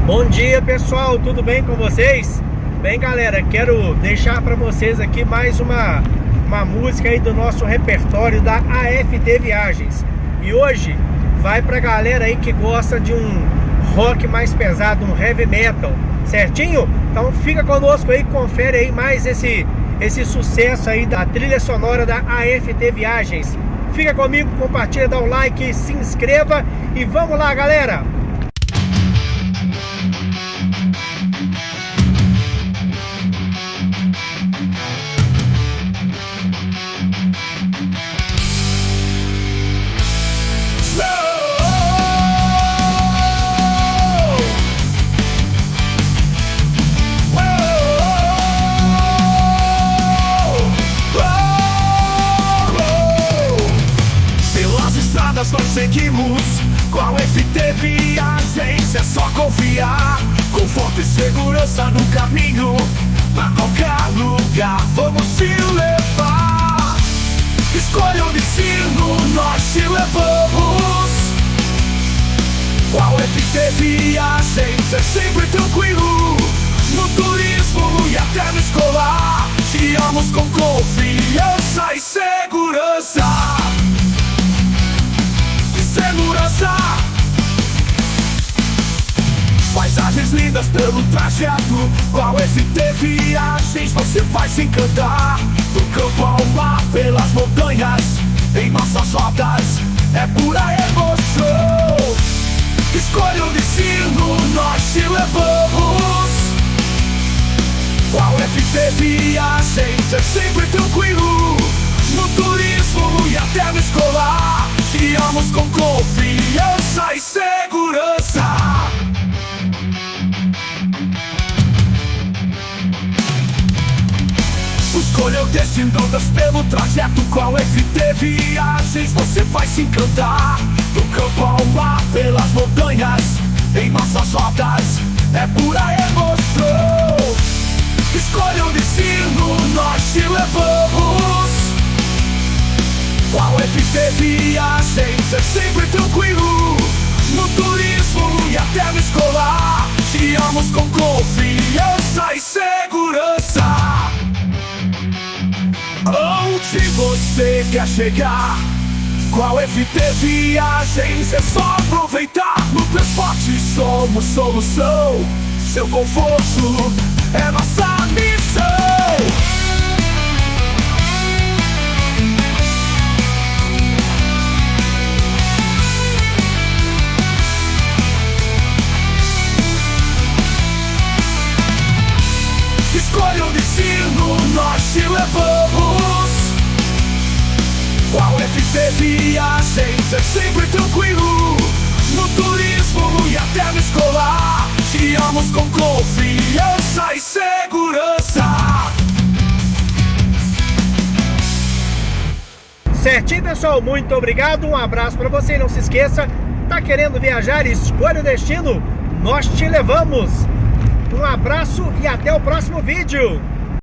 Bom dia, pessoal, tudo bem com vocês? Bem, galera, quero deixar para vocês aqui mais uma música aí do nosso repertório da AFT Viagens. E hoje vai pra galera aí que gosta de um rock mais pesado, um heavy metal, certinho? Então fica conosco aí, confere aí mais esse sucesso aí da trilha sonora da AFT Viagens. Fica comigo, compartilha, dá um like, se inscreva e vamos lá, galera! Nós seguimos com a FT Viagens, é só confiar. Conforto e segurança no caminho, pra qualquer lugar vamos te levar. Escolha o destino, nós te levamos. Com a FT Viagens é sempre tranquilo, no turismo e até no escolar. Guiamos com confiança e segurança. Paisagens lindas pelo trajeto, com a FT Viagens você vai se encantar. Do campo ao mar, pelas montanhas, em nossas rotas, é pura emoção. Escolha o destino, nós te levamos. Com a FT Viagens é sempre tranquilo, no turismo e até no escolar. Guiamos com confiança e segurança. Escolha o destino pelo trajeto, com a FT Viagens você vai se encantar. Do campo ao mar, pelas montanhas, em nossas rotas, é pura emoção. Escolha o destino, nós te levamos. Com a FT Viagens é sempre tranquilo, no turismo e até no escolar. Guiamos com confiança e segurança. Onde você quer chegar? Com a FT Viagens é só aproveitar. No transporte somos solução, seu conforto é nossa missão. Escolha o destino, nós te levamos. Com a FT Viagens é sempre tranquilo, no turismo e até no escolar. Guiamos com confiança e segurança. Certinho, pessoal, muito obrigado, um abraço para você. Não se esqueça, tá querendo viajar? Escolha o destino, nós te levamos. Um abraço e até o próximo vídeo.